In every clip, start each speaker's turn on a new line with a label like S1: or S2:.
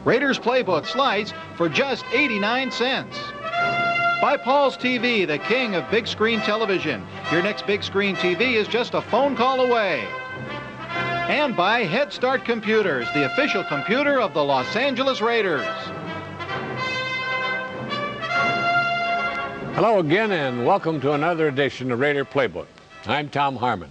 S1: Raiders Playbook slice for just 89 cents. By Paul's TV, the king of big screen television. Your next big screen TV is just a phone call away. And by Head Start Computers, the official computer of the Los Angeles Raiders.
S2: Hello again, and welcome to another edition of Raider Playbook. I'm Tom Harmon.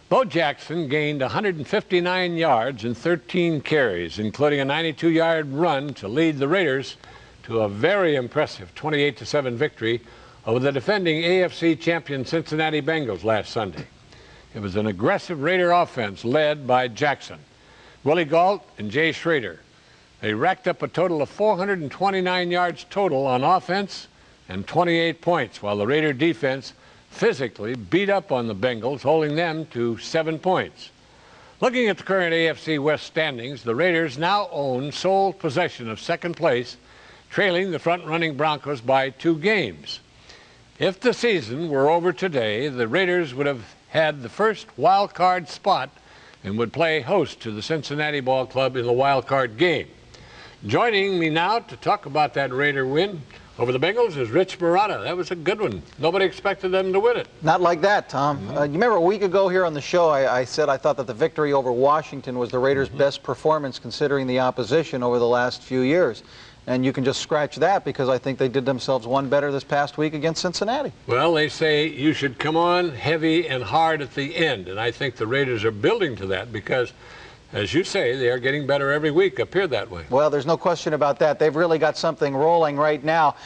S2: Bo Jackson gained 159 yards and 13 carries, including a 92-yard run to lead the Raiders to a very impressive 28-7 victory over the defending AFC champion Cincinnati Bengals last Sunday. It was an aggressive Raider offense led by Jackson, Willie Gault, and Jay Schroeder. They racked up a total of 429 yards total on offense and 28 points, while the Raider defense physically beat up on the Bengals, holding them to 7 points. Looking at the current AFC West standings, the Raiders now own sole possession of second place, trailing the front-running Broncos by 2 games. If the season were over today, the Raiders would have had the first wild card spot and would play host to the Cincinnati Ball Club in the wild card game. Joining me now to talk about that Raider win over the Bengals is Rich Marotta. That was a good one. Nobody expected them to win it.
S1: Not like that, Tom. You remember a week ago here on the show, I said I thought that the victory over Washington was the Raiders' best performance considering the opposition over the last few years. And you can just scratch that because I think they did themselves one better this past week against Cincinnati.
S2: Well, they say you should come on heavy and hard at the end, and I think the Raiders are building to that because, as you say, they are getting better every week, appear that way.
S1: Well, there's no question about that. They've really got something rolling right now.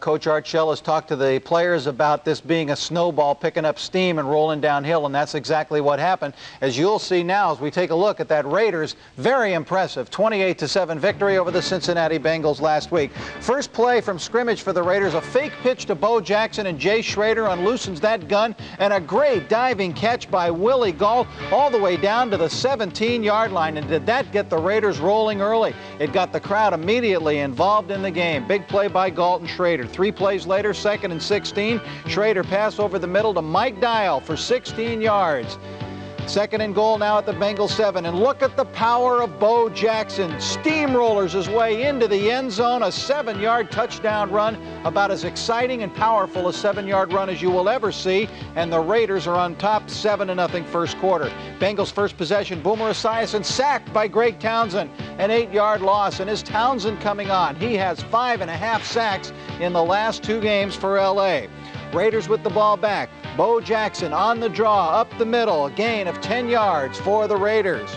S1: Coach Art Shell has talked to the players about this being a snowball picking up steam and rolling downhill, and that's exactly what happened. As you'll see now as we take a look at that Raiders' very impressive 28-7 victory over the Cincinnati Bengals last week. First play from scrimmage for the Raiders, a fake pitch to Bo Jackson, and Jay Schroeder unloosens that gun, and a great diving catch by Willie Gault all the way down to the 17-yard line. And did that get the Raiders rolling early? It got the crowd immediately involved in the game. Big play by Gault and Schroeder. 3 plays later, 2nd and 16. Schroeder pass over the middle to Mike Dial for 16 yards. 2nd and goal now at the Bengals 7. And look at the power of Bo Jackson. Steamrollers his way into the end zone. A 7-yard touchdown run. About as exciting and powerful a 7-yard run as you will ever see. And the Raiders are on top 7-0 first quarter. Bengals first possession. Boomer Esiason sacked by Greg Townsend. An 8-yard loss. And is Townsend coming on? He has 5.5 sacks in the last 2 games for LA. Raiders with the ball back. Bo Jackson on the draw, up the middle, a gain of 10 yards for the Raiders.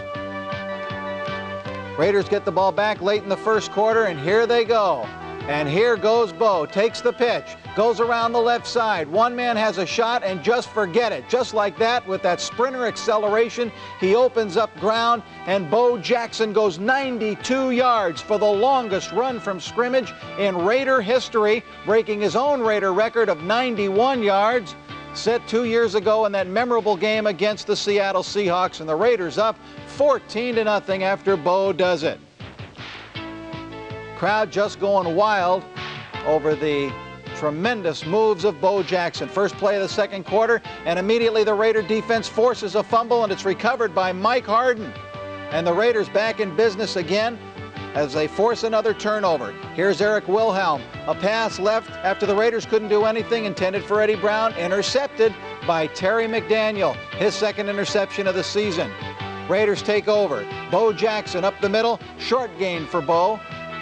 S1: Raiders get the ball back late in the first quarter, and here they go. And here goes Bo, takes the pitch, goes around the left side. One man has a shot, and just forget it. Just like that, with that sprinter acceleration, he opens up ground, and Bo Jackson goes 92 yards for the longest run from scrimmage in Raider history, breaking his own Raider record of 91 yards, set 2 years ago in that memorable game against the Seattle Seahawks, and the Raiders up 14-0 after Bo does it. Crowd just going wild over the tremendous moves of Bo Jackson. First play of the second quarter, and immediately the Raider defense forces a fumble, and it's recovered by Mike Harden. And the Raiders back in business again as they force another turnover. Here's Eric Wilhelm. A pass left after the Raiders couldn't do anything, intended for Eddie Brown, intercepted by Terry McDaniel, his 2nd interception of the season. Raiders take over. Bo Jackson up the middle, short gain for Bo.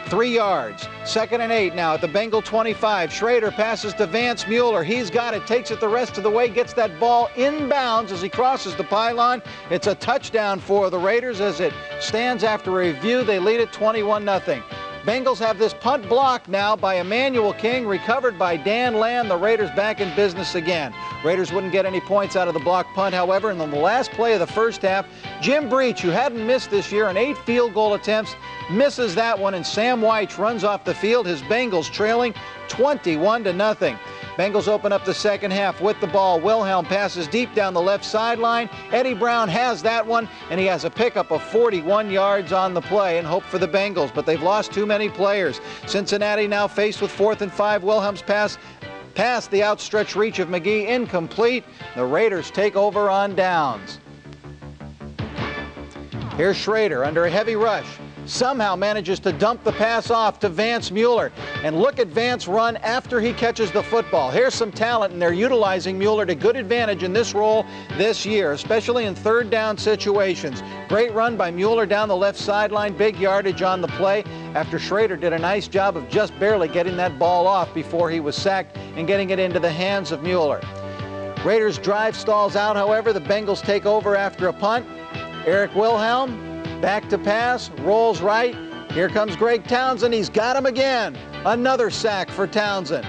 S1: 3 yards. 2nd and 8 now at the Bengal 25. Schroeder passes to Vance Mueller. He's got it, takes it the rest of the way, gets that ball inbounds as he crosses the pylon. It's a touchdown for the Raiders as it stands after a review. They lead it 21-0. Bengals have this punt blocked now by Emmanuel King, recovered by Dan Land. The Raiders back in business again. Raiders wouldn't get any points out of the block punt, however, and on the last play of the first half, Jim Breach, who hadn't missed this year in 8 field goal attempts, misses that one, and Sam White runs off the field. His Bengals trailing 21-0. Bengals open up the second half with the ball. Wilhelm passes deep down the left sideline. Eddie Brown has that one, and he has a pickup of 41 yards on the play and hope for the Bengals, but they've lost too many players. Cincinnati now faced with 4th and 5. Wilhelm's pass past the outstretched reach of McGee, incomplete. The Raiders take over on downs. Here's Schrader under a heavy rush. Somehow manages to dump the pass off to Vance Mueller. And look at Vance run after he catches the football. Here's some talent, and they're utilizing Mueller to good advantage in this role this year, especially in third down situations. Great run by Mueller down the left sideline, big yardage on the play after Schrader did a nice job of just barely getting that ball off before he was sacked and getting it into the hands of Mueller. Raiders drive stalls out, however. The Bengals take over after a punt. Eric Wilhelm back to pass, rolls right. Here comes Greg Townsend. He's got him again. Another sack for Townsend.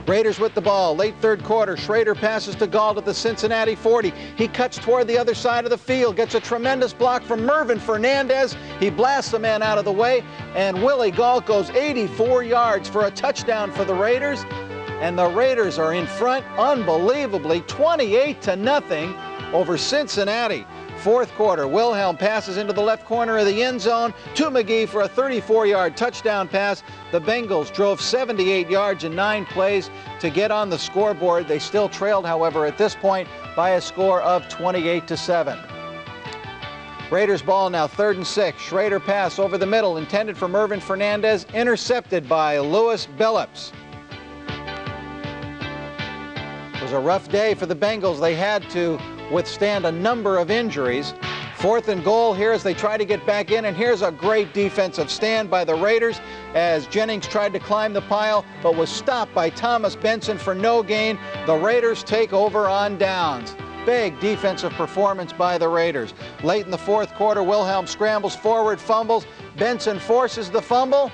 S1: Raiders with the ball. Late third quarter. Schrader passes to Gall at the Cincinnati 40. He cuts toward the other side of the field. Gets a tremendous block from Mervyn Fernandez. He blasts the man out of the way. And Willie Gall goes 84 yards for a touchdown for the Raiders. And the Raiders are in front, unbelievably, 28-0 over Cincinnati. Fourth quarter, Wilhelm passes into the left corner of the end zone to McGee for a 34-yard touchdown pass. The Bengals drove 78 yards in 9 plays to get on the scoreboard. They still trailed, however, at this point by a score of 28-7. Raiders ball now, 3rd and 6. Schrader pass over the middle, intended for Mervyn Fernandez, intercepted by Louis Billups. It was a rough day for the Bengals. They had to withstand a number of injuries. 4th and goal here as they try to get back in, and here's a great defensive stand by the Raiders as Jennings tried to climb the pile but was stopped by Thomas Benson for no gain. The Raiders take over on downs. Big defensive performance by the Raiders. Late in the 4th quarter, Wilhelm scrambles forward, fumbles. Benson forces the fumble,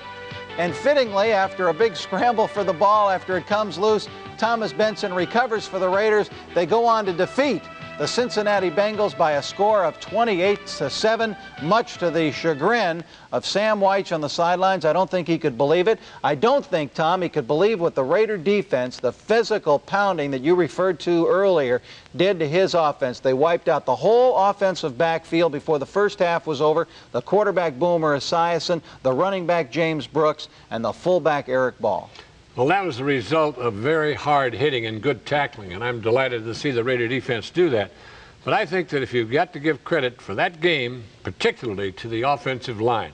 S1: and fittingly, after a big scramble for the ball after it comes loose, Thomas Benson recovers for the Raiders. They go on to defeat the Cincinnati Bengals by a score of 28-7, much to the chagrin of Sam Weich on the sidelines. I don't think he could believe it. I don't think, Tom, he could believe what the Raider defense, the physical pounding that you referred to earlier, did to his offense. They wiped out the whole offensive backfield before the first half was over. The quarterback Boomer Esiason, the running back James Brooks, and the fullback Eric Ball.
S2: Well, that was the result of very hard hitting and good tackling, and I'm delighted to see the Raider defense do that. But I think that if you've got to give credit for that game, particularly to the offensive line,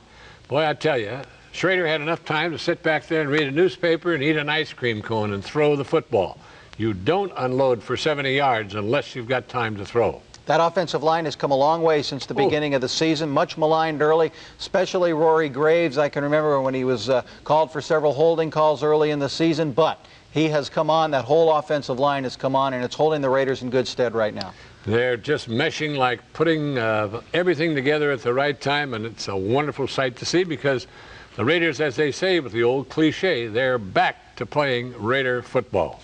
S2: boy, I tell you, Schrader had enough time to sit back there and read a newspaper and eat an ice cream cone and throw the football. You don't unload for 70 yards unless you've got time to throw.
S1: That offensive line has come a long way since the beginning of the season, much maligned early, especially Rory Graves. I can remember when he was called for several holding calls early in the season, but he has come on. That whole offensive line has come on, and it's holding the Raiders in good stead right now.
S2: They're just meshing, like putting everything together at the right time, and it's a wonderful sight to see because the Raiders, as they say with the old cliche, they're back to playing Raider football.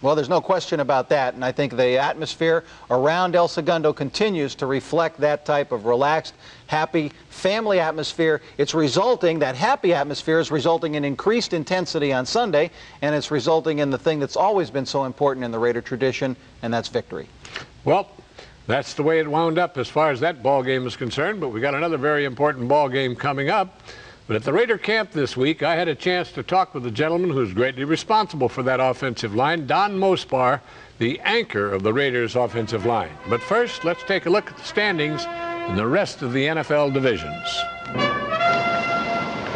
S1: Well, there's no question about that, and I think the atmosphere around El Segundo continues to reflect that type of relaxed, happy, family atmosphere. It's resulting, that happy atmosphere is resulting in increased intensity on Sunday, and it's resulting in the thing that's always been so important in the Raider tradition, and that's victory.
S2: Well, that's the way it wound up as far as that ball game is concerned, but we got another very important ball game coming up. But at the Raider camp this week, I had a chance to talk with the gentleman who's greatly responsible for that offensive line, Don Mosbar, the anchor of the Raiders' offensive line. But first, let's take a look at the standings in the rest of the NFL divisions.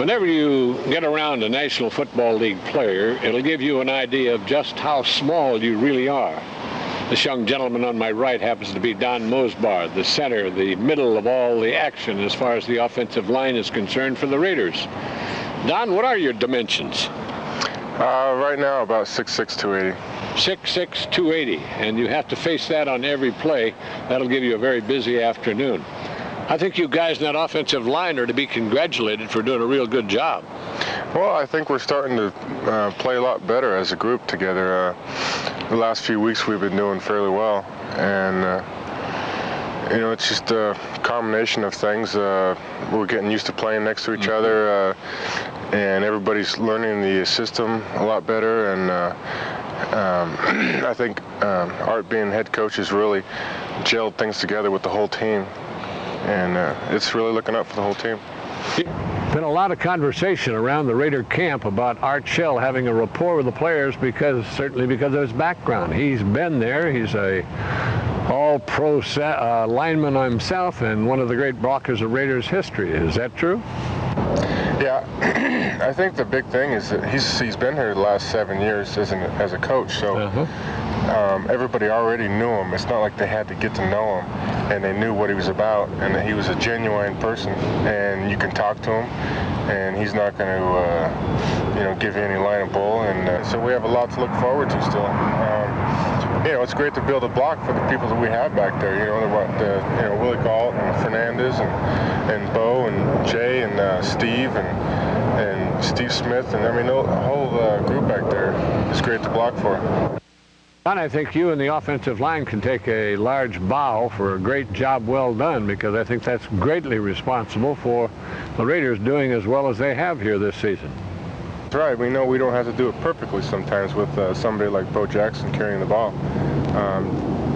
S2: Whenever you get around a National Football League player, it'll give you an idea of just how small you really are. This young gentleman on my right happens to be Don Mosbar, the center, the middle of all the action as far as the offensive line is concerned for the Raiders. Don, what are your dimensions?
S3: Right now, about 6'6", 280.
S2: 6'6", 280, and you have to face that on every play. That'll give you a very busy afternoon. I think you guys in that offensive line are to be congratulated for doing a real good job.
S3: Well, I think we're starting to play a lot better as a group together. The last few weeks we've been doing fairly well, and you know, it's just a combination of things. We're getting used to playing next to each other, and everybody's learning the system a lot better, and I think Art being head coach has really gelled things together with the whole team, and it's really looking up for the whole team.
S2: Been a lot of conversation around the Raider camp about Art Shell having a rapport with the players certainly because of his background. He's been there. He's a all-pro lineman himself and one of the great blockers of Raiders history. Is that true?
S3: Yeah, I think the big thing is that he's been here the last 7 years as a coach, so everybody already knew him. It's not like they had to get to know him, and they knew what he was about, and that he was a genuine person, and you can talk to him, and he's not going to, give you any line of bull, and so we have a lot to look forward to still. It's great to build a block for the people that we have back there. Willie Galt and Fernandez and Bo and Jay and Steve and Steve Smith, and I mean the whole group back there is great to block for.
S2: Don, I think you and the offensive line can take a large bow for a great job well done, because I think that's greatly responsible for the Raiders doing as well as they have here this season.
S3: That's right. We know we don't have to do it perfectly sometimes with somebody like Bo Jackson carrying the ball.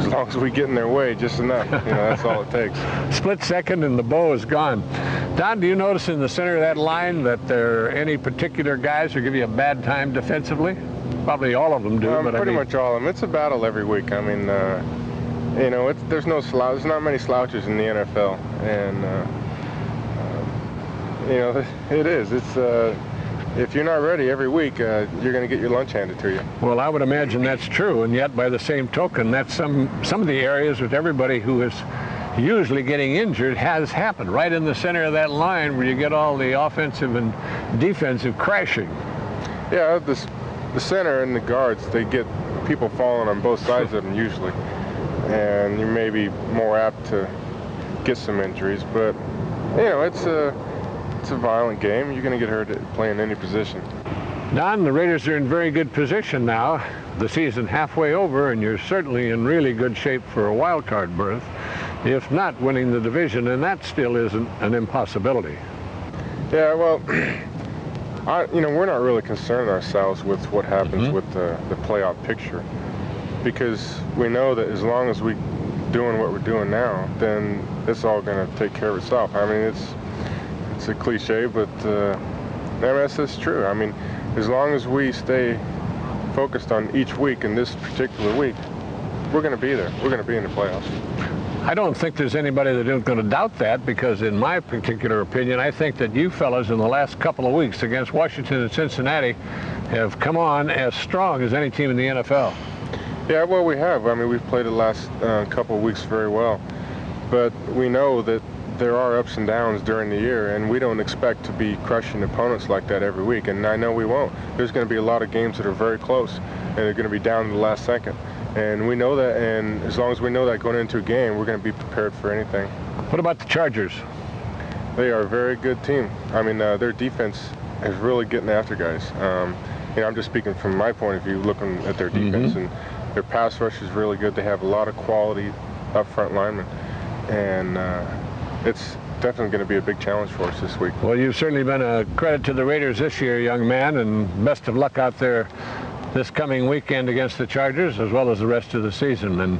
S3: As long as we get in their way just enough, that's all it takes.
S2: Split second and the Bo is gone. Don, do you notice in the center of that line that there are any particular guys who give you a bad time defensively? Probably all of them do, but
S3: pretty much all of them. It's a battle every week. I mean, there's not many slouches in the NFL, and it is. It's if you're not ready every week, you're going to get your lunch handed to you.
S2: Well, I would imagine that's true, and yet by the same token, that's some of the areas with everybody who is usually getting injured has happened right in the center of that line, where you get all the offensive and defensive crashing.
S3: Yeah, the center and the guards, they get people falling on both sides of them usually, and you may be more apt to get some injuries, but it's a violent game. You're going to get hurt playing any position.
S2: Don, the Raiders are in very good position now. The season halfway over, and you're certainly in really good shape for a wild card berth, if not winning the division, and that still isn't an impossibility.
S3: Yeah, well, we're not really concerned ourselves with what happens with the playoff picture, because we know that as long as we're doing what we're doing now, then it's all going to take care of itself. I mean, it's a cliche, but that's true. I mean, as long as we stay focused on each week in this particular week, we're going to be there. We're going to be in the playoffs.
S2: I don't think there's anybody that is going to doubt that, because in my particular opinion, I think that you fellas in the last couple of weeks against Washington and Cincinnati have come on as strong as any team in the NFL.
S3: Yeah, well, we have. I mean, we've played the last couple of weeks very well, but we know that there are ups and downs during the year, and we don't expect to be crushing opponents like that every week, and I know we won't. There's going to be a lot of games that are very close, and they're going to be down to the last second, and we know that, and as long as we know that going into a game, we're going to be prepared for anything.
S2: What about the Chargers?
S3: They are a very good team. I mean, their defense is really getting after guys. I'm just speaking from my point of view, looking at their defense, and their pass rush is really good. They have a lot of quality up front linemen, and it's definitely going to be a big challenge for us this week.
S2: Well, you've certainly been a credit to the Raiders this year, young man, and best of luck out there this coming weekend against the Chargers, as well as the rest of the season. And